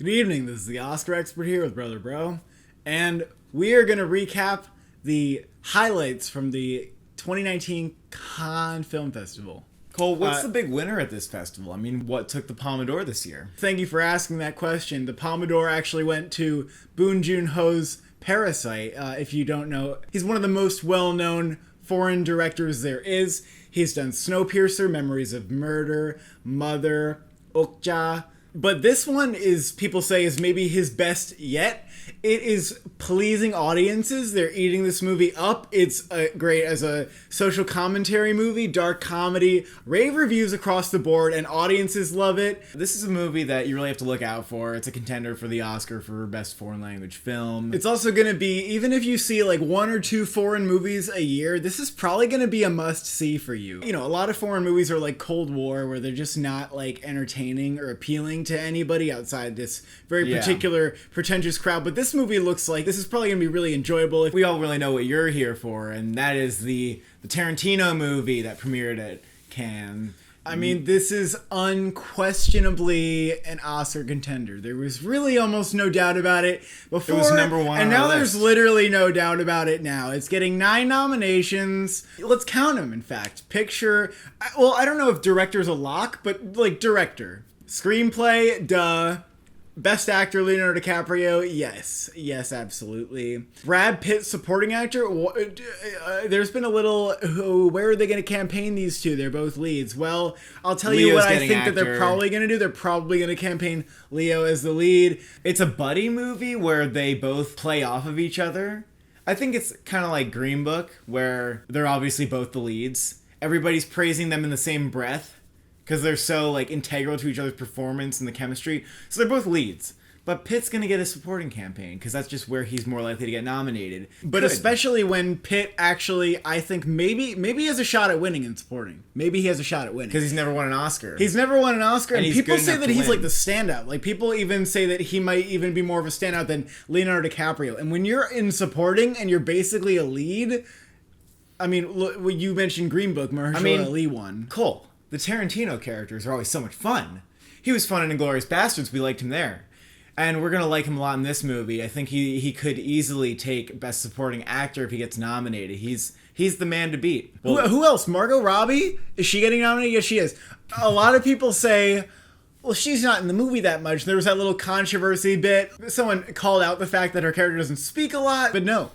Good evening, this is the Oscar expert here with Brother Bro, and we are going to recap the highlights from the 2019 Cannes Film Festival. Cole, what's the big winner at this festival? I mean, what took the Palme d'Or this year? Thank you for asking that question. The Palme d'Or actually went to Bong Joon-ho's Parasite. If you don't know, he's one of the most well-known foreign directors there is. He's done Snowpiercer, Memories of Murder, Mother, Okja. But this one is, people say, is maybe his best yet. It is pleasing audiences. They're eating this movie up. It's great as a social commentary movie, dark comedy, rave reviews across the board, and audiences love it. This is a movie that you really have to look out for. It's a contender for the Oscar for Best Foreign Language Film. It's also going to be, even if you see like one or two foreign movies a year, this is probably going to be a must-see for you. You know, a lot of foreign movies are like Cold War, where they're just not like entertaining or appealing to anybody outside this very particular pretentious crowd. But this movie looks like this is probably going to be really enjoyable. We all really know what you're here for, and that is the Tarantino movie that premiered at Cannes. I mean, this is unquestionably an Oscar contender. There was really almost no doubt about it before. It was number one and on now our there's list. literally no doubt about it now. It's getting 9 nominations. Let's count them, in fact. Picture, well, I don't know if director's a lock, but like director. Screenplay, duh. Best actor, Leonardo DiCaprio, yes, absolutely. Brad Pitt, supporting actor, there's been a little, where are they going to campaign these two? They're both leads. Well, I'll tell you what I think that they're probably going to do. They're probably going to campaign Leo as the lead. It's a buddy movie where they both play off of each other. I think it's kind of like Green Book, where they're obviously both the leads. Everybody's praising them in the same breath, because they're so like integral to each other's performance and the chemistry. So they're both leads. But Pitt's going to get a supporting campaign, because that's just where he's more likely to get nominated. But especially when Pitt actually, I think maybe he has a shot at winning in supporting. Maybe he has a shot at winning. Because he's never won an Oscar. He's never won an Oscar, and people say that he's win. like the standout. Like, people even say that he might even be more of a standout than Leonardo DiCaprio. And when you're in supporting and you're basically a lead, I mean, look, you mentioned Green Book, Mahershala Ali won. Cole. The Tarantino characters are always so much fun. He was fun in Inglourious Basterds. We liked him there. And we're going to like him a lot in this movie. I think he could easily take Best Supporting Actor if he gets nominated. He's the man to beat. Well, who else? Margot Robbie? Is she getting nominated? Yes, she is. A lot of people say, well, she's not in the movie that much. There was that little controversy bit. Someone called out the fact that her character doesn't speak a lot. But no.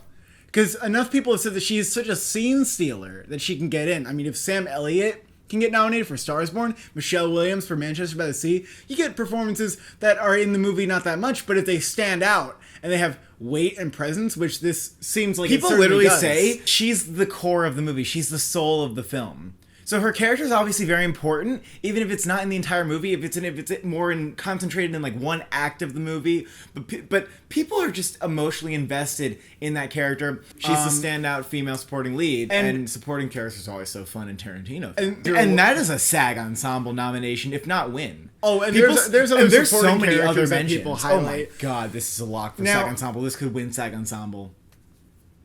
Because enough people have said that she's such a scene stealer that she can get in. I mean, if Sam Elliott can get nominated for Stars Born, Michelle Williams for Manchester by the Sea, you get performances that are in the movie not that much, but if they stand out and they have weight and presence, which this seems like people it literally does. Say she's the core of the movie. She's the soul of the film. So her character is obviously very important, even if it's not in the entire movie, if it's more concentrated in like one act of the movie. But people are just emotionally invested in that character. She's the standout female supporting lead, and supporting characters are always so fun in Tarantino. And that is a SAG Ensemble nomination, if not win. Oh, and there's so many other mentions. People highlight. Oh my god, this is a lock for SAG Ensemble. This could win SAG Ensemble.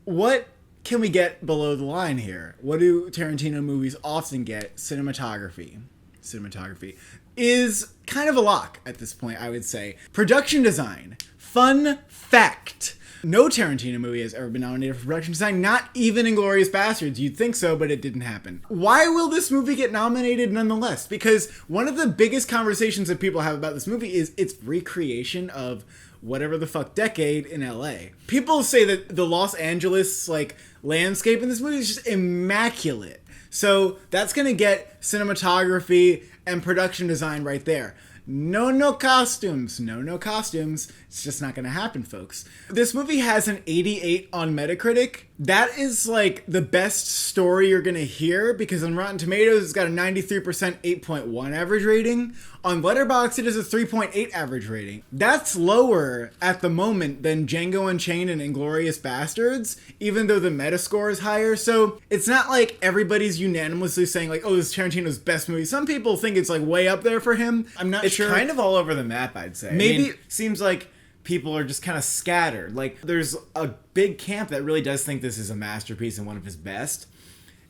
What can we get below the line here? What do Tarantino movies often get? Cinematography. Cinematography is kind of a lock at this point, I would say. Production design. Fun fact. No Tarantino movie has ever been nominated for production design, not even Inglourious Basterds. You'd think so, but it didn't happen. Why will this movie get nominated nonetheless? Because one of the biggest conversations that people have about this movie is its recreation of whatever the fuck decade in LA. People say that the Los Angeles like landscape in this movie is just immaculate. So that's gonna get cinematography and production design right there. No costumes. No costumes. It's just not going to happen, folks. This movie has an 88 on Metacritic. That is like the best story you're going to hear, because on Rotten Tomatoes, it's got a 93% 8.1 average rating. On Letterboxd, it is a 3.8 average rating. That's lower at the moment than Django Unchained and Inglourious Basterds, even though the Metascore is higher. So it's not like everybody's unanimously saying like, oh, this is Tarantino's best movie. Some people think it's like way up there for him. I'm not sure. It's kind of all over the map, I'd say. Maybe seems like people are just kind of scattered. Like, there's a big camp that really does think this is a masterpiece and one of his best.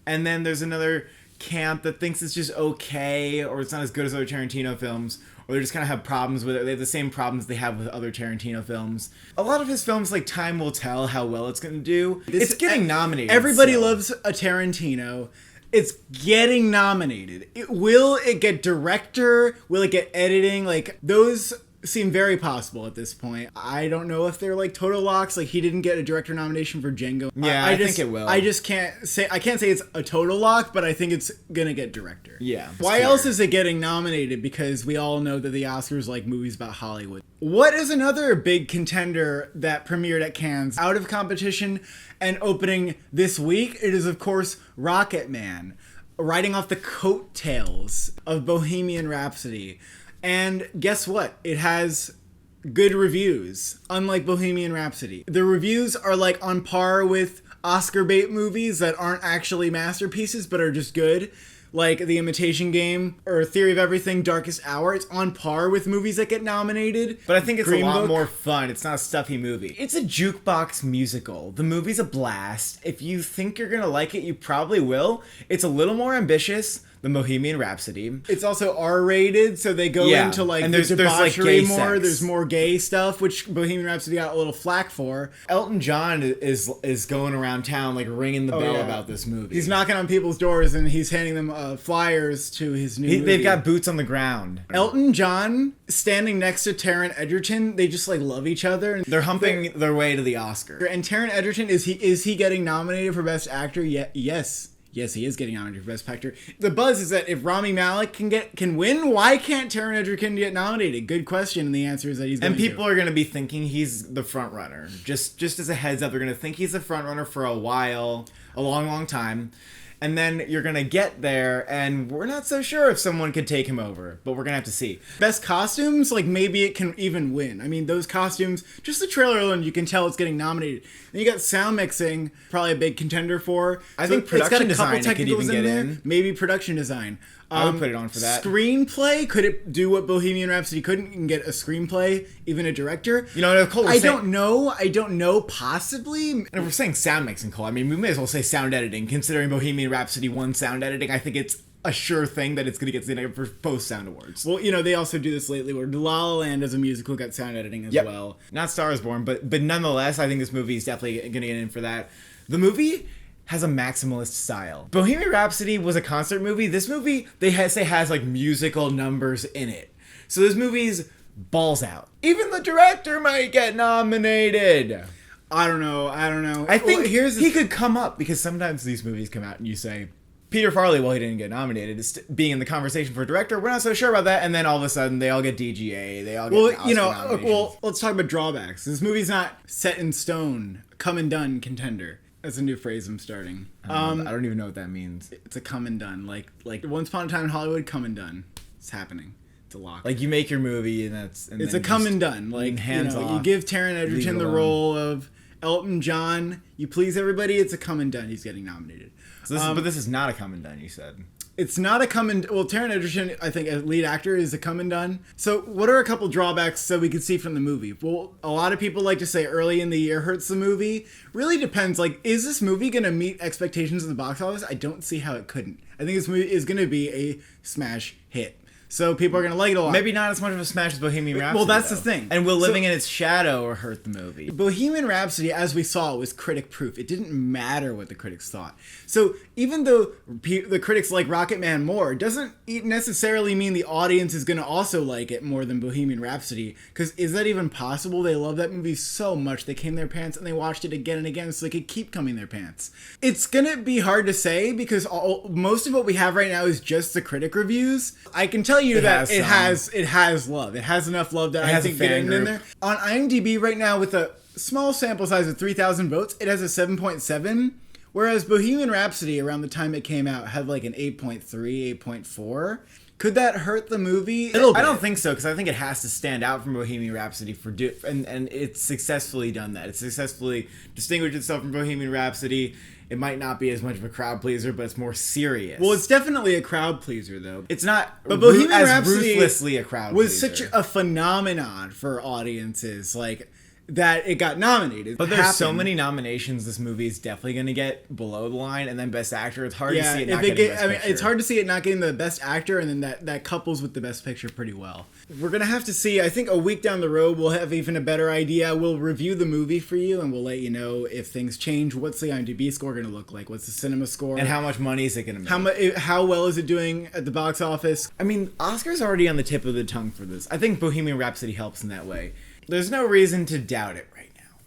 And then there's another camp that thinks it's just okay, or it's not as good as other Tarantino films. or they just kind of have problems with it. They have the same problems they have with other Tarantino films. A lot of his films, like, time will tell how well it's going to do. It's getting nominated. Everybody loves a Tarantino. It's getting nominated. Will it get director? Will it get editing? Like, those seem very possible at this point. I don't know if they're like total locks. Like, he didn't get a director nomination for Django. Yeah, I think it will. I just can't say it's a total lock, but I think it's gonna get director. Yeah. Why else is it getting nominated? Because we all know that the Oscars like movies about Hollywood. What is another big contender that premiered at Cannes out of competition and opening this week? It is, of course, Rocketman, riding off the coattails of Bohemian Rhapsody. And guess what? It has good reviews, unlike Bohemian Rhapsody. The reviews are like on par with Oscar bait movies that aren't actually masterpieces but are just good. Like The Imitation Game or Theory of Everything, Darkest Hour. It's on par with movies that get nominated. But I think it's Green a lot Book. more fun. It's not a stuffy movie. It's a jukebox musical. The movie's a blast. If you think you're going to like it, you probably will. It's a little more ambitious than Bohemian Rhapsody. It's also R-rated, so they go Yeah, into like and the there's, like, debauchery gay more. sex. There's more gay stuff, which Bohemian Rhapsody got a little flack for. Elton John is going around town like ringing the bell yeah. about this movie. He's knocking on people's doors and he's handing them flyers to his new movie. They've got boots on the ground. Elton John standing next to Taron Egerton. They just like love each other. They're humping their way to the Oscar. And Taron Egerton, is he getting nominated for Best Actor? Yes. Yes, he is getting nominated for Best Actor. The buzz is that if Rami Malek can win, why can't Taron Egerton get nominated? Good question, and the answer is that he's going And people are going to be thinking he's the front runner. Just as a heads up, they're going to think he's the front runner for a while, a long, long time. And then you're going to get there, and we're not so sure if someone could take him over, but we're going to have to see. Best costumes, like maybe it can even win. I mean, those costumes, just the trailer alone, you can tell it's getting nominated. Then you got sound mixing, probably a big contender for. I think production design it could even get in. Maybe production design. I would put it on for that. Screenplay, could it do what Bohemian Rhapsody couldn't and get a screenplay, even a director? You know, Nicole, I don't know, possibly. And if we're saying sound mixing, Cole, I mean, we may as well say sound editing. Considering Bohemian Rhapsody won sound editing, I think it's a sure thing that it's going to get nominated for both sound awards. Well, you know, they also do this lately where La La Land as a musical got sound editing as well. Not Star is Born, but nonetheless, I think this movie is definitely going to get in for that. The movie has a maximalist style. Bohemian Rhapsody was a concert movie. This movie, say has like musical numbers in it. So this movie's balls out. Even the director might get nominated. I don't know. I think he could come up, because sometimes these movies come out and you say, Peter Farrelly, well, he didn't get nominated, is being in the conversation for director. We're not so sure about that. And then all of a sudden, they all get DGA. They all get Oscar nominations. Let's talk about drawbacks. This movie's not set in stone, come and done contender. That's a new phrase I'm starting. I don't even know what that means. It's a come and done. Like Once Upon a Time in Hollywood, come and done. It's happening. It's a lock. Like, you make your movie and it's a come and done. Like, hands off. You give Taron Egerton the role of Elton John. You please everybody. It's a come and done. He's getting nominated. So but this is not a come and done, you said. It's not a come and... Well, Taron Egerton, I think, as lead actor, is a come and done. So what are a couple drawbacks that we could see from the movie? Well, a lot of people like to say early in the year hurts the movie. Really depends. Like, is this movie going to meet expectations in the box office? I don't see how it couldn't. I think this movie is going to be a smash hit. So people are going to like it a lot. Maybe not as much of a smash as Bohemian Rhapsody. Well, that's though. the thing. And will living in its shadow or hurt the movie? Bohemian Rhapsody, as we saw, was critic-proof. It didn't matter what the critics thought. So even though the critics like Rocketman more, it doesn't necessarily mean the audience is going to also like it more than Bohemian Rhapsody. Because is that even possible? They love that movie so much. They came their pants and they watched it again and again so they could keep coming their pants. It's going to be hard to say because most of what we have right now is just the critic reviews. I can tell you that it has love. It has enough love that I think getting in there. On IMDb right now, with a small sample size of 3,000 votes, it has a 7.7. Whereas Bohemian Rhapsody, around the time it came out, had like an 8.3, 8.4. Could that hurt the movie? I don't think so, because I think it has to stand out from Bohemian Rhapsody and it's successfully done that. It's successfully distinguished itself from Bohemian Rhapsody. It might not be as much of a crowd pleaser, but it's more serious. Well, it's definitely a crowd pleaser, though. It's not but Bohemian as Rhapsody ruthlessly a crowd was pleaser. such a phenomenon for audiences. Like, that it got nominated. But there's so many nominations. This movie is definitely going to get below the line, and then Best Actor. It's hard to see it not getting Best Picture. It's hard to see it not getting the Best Actor, and then that couples with the Best Picture pretty well. We're gonna have to see. I think a week down the road we'll have even a better idea. We'll review the movie for you, and we'll let you know if things change. What's the IMDb score going to look like? What's the cinema score? And how much money is it going to make? How well is it doing at the box office? I mean, Oscar's already on the tip of the tongue for this. I think Bohemian Rhapsody helps in that way. There's no reason to doubt it right now.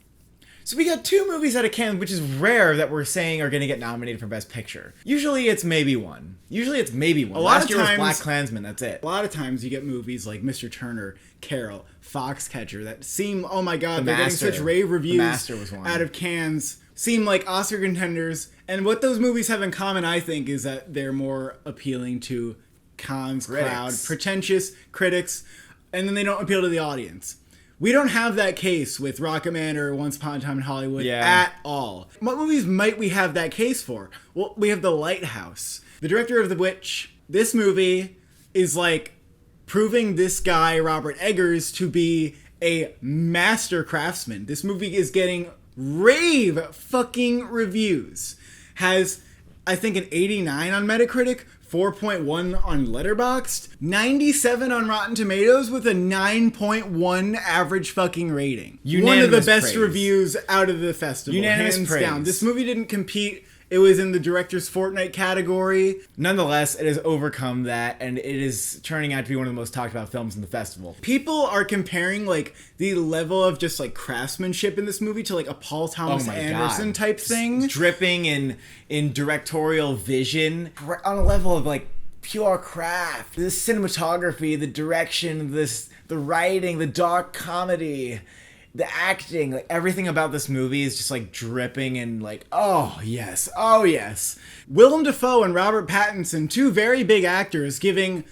So we got 2 movies out of Cannes, which is rare that we're saying are going to get nominated for Best Picture. Usually it's maybe one. Last year was Black Klansman, that's it. A lot of times you get movies like Mr. Turner, Carol, Foxcatcher that seem, oh my god, they're getting such rave reviews out of Cannes. Seem like Oscar contenders. And what those movies have in common, I think, is that they're more appealing to Cannes crowd, pretentious critics, and then they don't appeal to the audience. We don't have that case with Rocketman or Once Upon a Time in Hollywood at all. What movies might we have that case for? Well, we have The Lighthouse. The director of which, this movie is like proving this guy, Robert Eggers, to be a master craftsman. This movie is getting rave fucking reviews. Has, I think, an 89 on Metacritic, 4.1 on Letterboxd, 97 on Rotten Tomatoes with a 9.1 average fucking rating. One of the best reviews out of the festival. Unanimous hands praise. down. This movie didn't compete. It was in the Director's Fortnight category. Nonetheless, it has overcome that, and it is turning out to be one of the most talked about films in the festival. People are comparing like the level of just like craftsmanship in this movie to like a Paul Thomas Anderson type thing. Dripping in directorial vision on a level of like pure craft. The cinematography, the direction, the writing, the dark comedy, the acting, like everything about this movie is just like dripping and like, oh yes. Willem Dafoe and Robert Pattinson, 2 very big actors, giving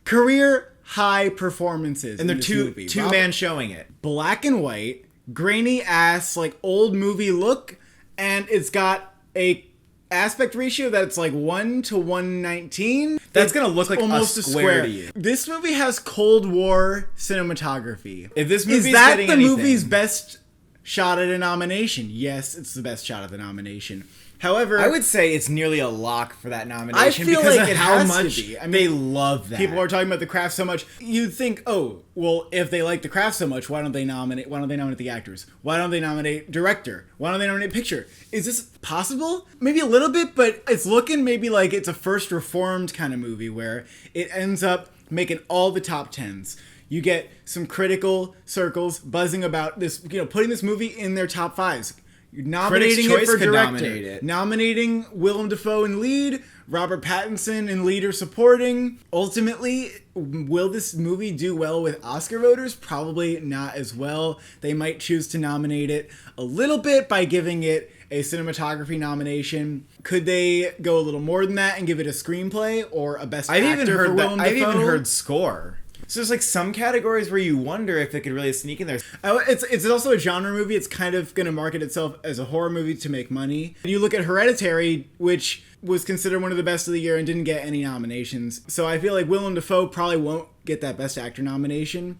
career high performances. And they're in this two movie. man showing it. Black and white, grainy ass, like old movie look, and it's got a aspect ratio that's like 1 to 119. That's gonna look like almost a square to you. This movie has Cold War cinematography. If this movie is that the movie's best shot at a nomination? Yes, it's the best shot at the nomination. However, I would say it's nearly a lock for that nomination. I feel because like of it how has much to be. I mean, they love that. People are talking about the craft so much. You'd think, oh, well, if they like the craft so much, why don't they nominate the actors? Why don't they nominate director? Why don't they nominate picture? Is this possible? Maybe a little bit, but it's looking maybe like it's a First Reformed kind of movie where it ends up making all the top 10s. You get some critical circles buzzing about this, putting this movie in their top 5s. You're nominating it for director. Nominating Willem Dafoe in lead, Robert Pattinson in lead or supporting. Ultimately, will this movie do well with Oscar voters? Probably not as well. They might choose to nominate it a little bit by giving it a cinematography nomination. Could they go a little more than that and give it a screenplay or a best actor for Willem Dafoe? I've even heard score. So there's like some categories where you wonder if it could really sneak in there. It's also a genre movie. It's kind of going to market itself as a horror movie to make money. You look at Hereditary, which was considered one of the best of the year and didn't get any nominations. So I feel like Willem Dafoe probably won't get that Best Actor nomination.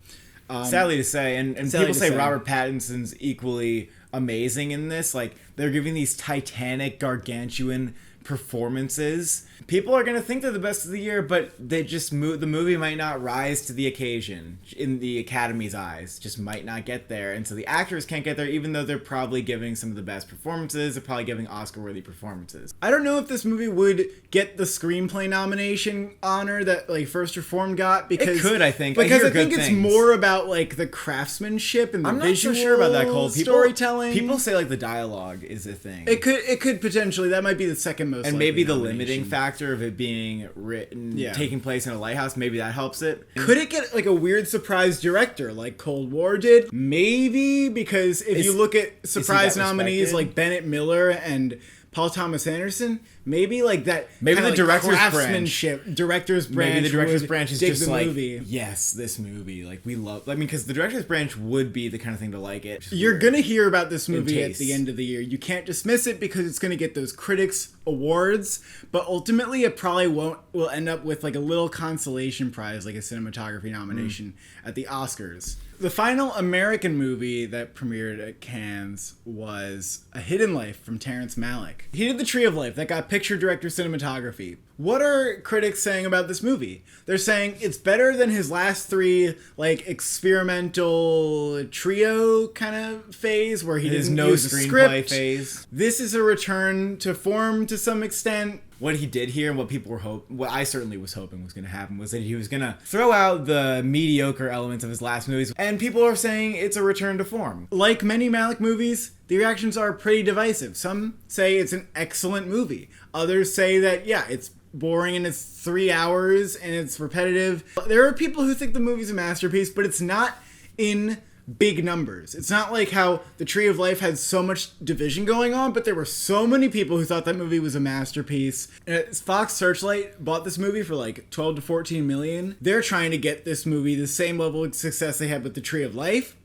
Sadly to say, and people say Robert Pattinson's equally amazing in this. Like, they're giving these titanic, gargantuan performances. People are going to think they're the best of the year, but they just the movie might not rise to the occasion in the Academy's eyes. Just might not get there. And so the actors can't get there, even though they're probably giving some of the best performances. They're probably giving Oscar-worthy performances. I don't know if this movie would get the screenplay nomination honor that like First Reformed got, because it could, I think. Because I think it's more about like the craftsmanship and the visual so sure about that, Cole. Storytelling. People say like the dialogue is a thing. It could potentially. That might be the second most. And maybe the limiting factor of it being written, taking place in a lighthouse, maybe that helps it. Could it get like a weird surprise director like Cold War did? Maybe, because if you look at surprise nominees like Bennett Miller and Paul Thomas Anderson, maybe like that. Maybe the like director's craftsmanship, director's branch. Maybe the director's branch is just like, movie. Yes, this movie. Like, we love. I mean, because the director's branch would be the kind of thing to like it. You're gonna hear about this movie at the end of the year. You can't dismiss it because it's gonna get those critics awards, but ultimately it probably will end up with like a little consolation prize, like a cinematography nomination at the Oscars. The final American movie that premiered at Cannes was A Hidden Life from Terrence Malick. He did The Tree of Life that got picture director cinematography. What are critics saying about this movie? They're saying it's better than his last three, like, experimental trio kind of phase where he didn't use a script. Phase. This is a return to form to some extent. What he did here and what people were what I certainly was hoping was going to happen was that he was going to throw out the mediocre elements of his last movies, and people are saying it's a return to form. Like many Malick movies, the reactions are pretty divisive. Some say it's an excellent movie. Others say that, yeah, it's boring and it's 3 hours and it's repetitive. There are people who think the movie's a masterpiece, but it's not in big numbers. It's not like how The Tree of Life had so much division going on, but there were so many people who thought that movie was a masterpiece. Fox Searchlight bought this movie for like 12 to 14 million. They're trying to get this movie the same level of success they had with The Tree of Life.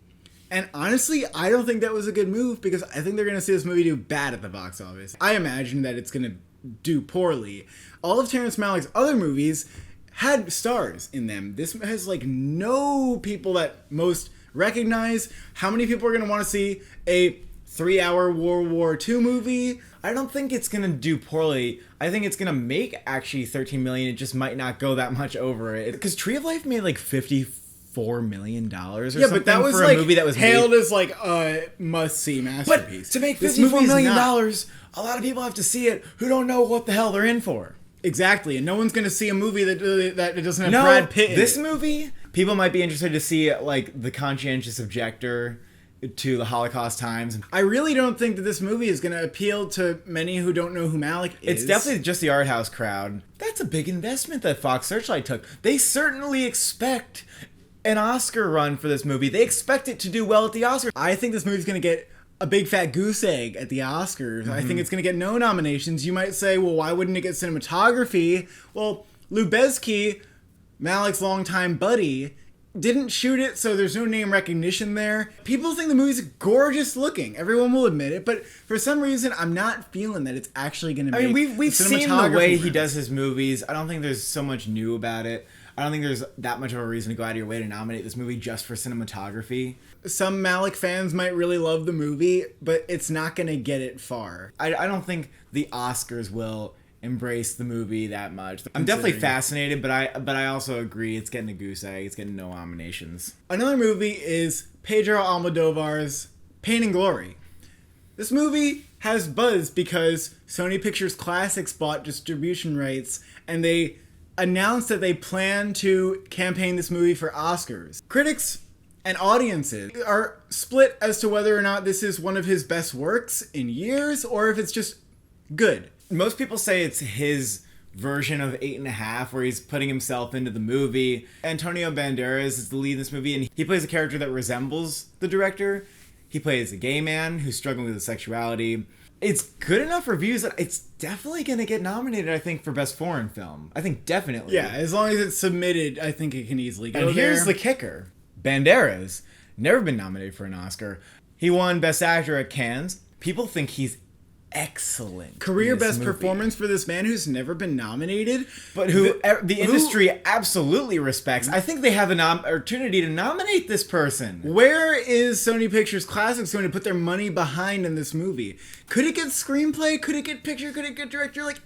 And honestly, I don't think that was a good move because I think they're going to see this movie do bad at the box office. I imagine that it's going to do poorly. All of Terrence Malick's other movies had stars in them. This has like no people that most recognize. How many people are going to want to see a 3-hour World War II movie? I don't think it's going to do poorly. I think it's going to make actually 13 million. It just might not go that much over it. Because Tree of Life made like $54 million or something. But that was for like a movie that was hailed made. as like a must-see masterpiece. But to make This $54 movie's million, not. a lot of people have to see it who don't know what the hell they're in for. Exactly, and no one's going to see a movie that doesn't have Brad Pitt in this it. movie, people might be interested to see like the conscientious objector to the Holocaust times. I really don't think that this movie is going to appeal to many who don't know who Malick is. It's definitely just the art house crowd. That's a big investment that Fox Searchlight took. They certainly expect an Oscar run for this movie. They expect it to do well at the Oscars. I think this movie's going to get a big fat goose egg at the Oscars. Mm-hmm. I think it's going to get no nominations. You might say, well, why wouldn't it get cinematography? Well, Lubezki, Malick's longtime buddy, didn't shoot it, so there's no name recognition there. People think the movie's gorgeous looking. Everyone will admit it, but for some reason, I'm not feeling that it's actually going to make. I mean, we've seen the way he does his movies. I don't think there's so much new about it. I don't think there's that much of a reason to go out of your way to nominate this movie just for cinematography. Some Malick fans might really love the movie, but it's not going to get it far. I don't think the Oscars will embrace the movie that much. I'm definitely fascinated, but I also agree it's getting a goose egg. It's getting no nominations. Another movie is Pedro Almodovar's Pain and Glory. This movie has buzz because Sony Pictures Classics bought distribution rights, and they announced that they plan to campaign this movie for Oscars. Critics and audiences are split as to whether or not this is one of his best works in years or if it's just good. Most people say it's his version of 8.5, where he's putting himself into the movie. Antonio Banderas is the lead in this movie, and he plays a character that resembles the director. He plays a gay man who's struggling with his sexuality. It's good enough reviews that it's definitely going to get nominated, I think, for Best Foreign Film. I think definitely. Yeah, as long as it's submitted, I think it can easily go there. And here's there. the kicker. Banderas, never been nominated for an Oscar. He won Best Actor at Cannes. People think he's excellent. Career best performance for this man who's never been nominated, but who the industry absolutely respects. I think they have an opportunity to nominate this person. Where is Sony Pictures Classics going to put their money behind in this movie? Could it get screenplay? Could it get picture? Could it get director? Like,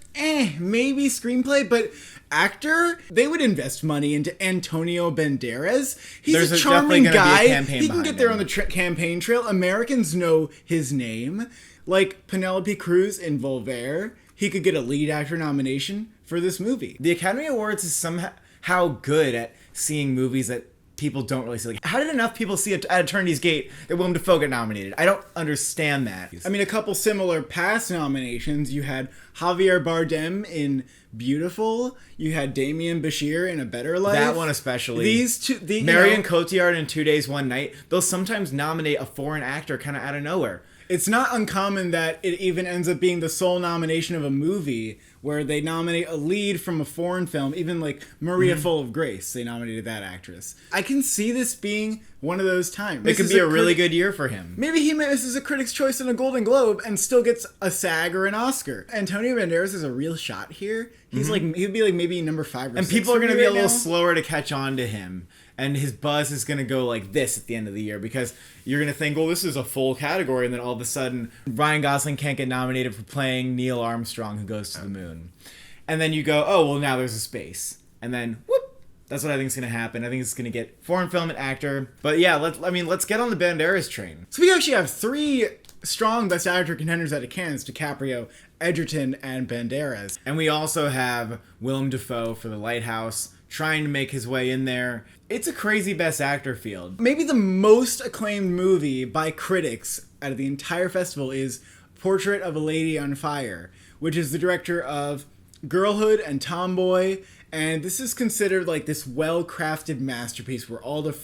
maybe screenplay, but actor? They would invest money into Antonio Banderas. He's a charming guy. He can get there on the campaign trail. Americans know his name. Like Penelope Cruz in Voltaire, he could get a lead actor nomination for this movie. The Academy Awards is somehow good at seeing movies that people don't really see. Like, how did enough people see at Eternity's Gate that Willem Dafoe get nominated? I don't understand that. I mean, a couple similar past nominations. You had Javier Bardem in Beautiful. You had Damien Bashir in A Better Life. That one especially. These two, Marion Cotillard in 2 Days, One Night. They'll sometimes nominate a foreign actor kind of out of nowhere. It's not uncommon that it even ends up being the sole nomination of a movie where they nominate a lead from a foreign film, even like Maria Full of Grace, they nominated that actress. I can see this being one of those times. It could be a really good year for him. Maybe he misses a Critics' Choice and a Golden Globe and still gets a SAG or an Oscar. Antonio Banderas is a real shot here. He's like, he'd be like maybe number 5 or 6. And people are going to be a little slower to catch on to him. And his buzz is going to go like this at the end of the year because you're going to think, well, this is a full category. And then all of a sudden, Ryan Gosling can't get nominated for playing Neil Armstrong who goes to the moon. And then you go, oh, well, now there's a space. And then, whoop, that's what I think is going to happen. I think it's going to get foreign film and actor. But yeah, let's get on the Banderas train. So we actually have 3 strong Best Actor contenders out of Cannes: DiCaprio, Edgerton, and Banderas. And we also have Willem Dafoe for The Lighthouse, trying to make his way in there. It's a crazy Best Actor field. Maybe the most acclaimed movie by critics out of the entire festival is Portrait of a Lady on Fire, which is the director of Girlhood and Tomboy. And this is considered like this well-crafted masterpiece where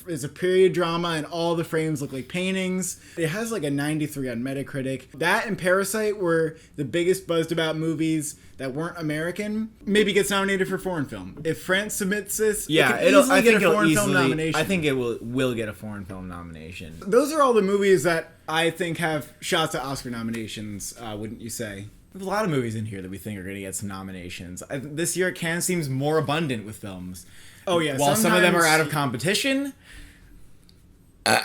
is a period drama and all the frames look like paintings. It has like a 93 on Metacritic. That and Parasite were the biggest buzzed about movies that weren't American. Maybe gets nominated for foreign film. If France submits this, yeah, it can get a foreign film nomination. I think it will get a foreign film nomination. Those are all the movies that I think have shots at Oscar nominations, wouldn't you say? There's a lot of movies in here that we think are going to get some nominations. This year, Cannes seems more abundant with films. Oh, yeah. While some of them are out of competition. A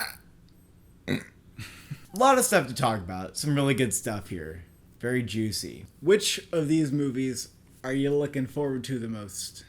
lot of stuff to talk about. Some really good stuff here. Very juicy. Which of these movies are you looking forward to the most?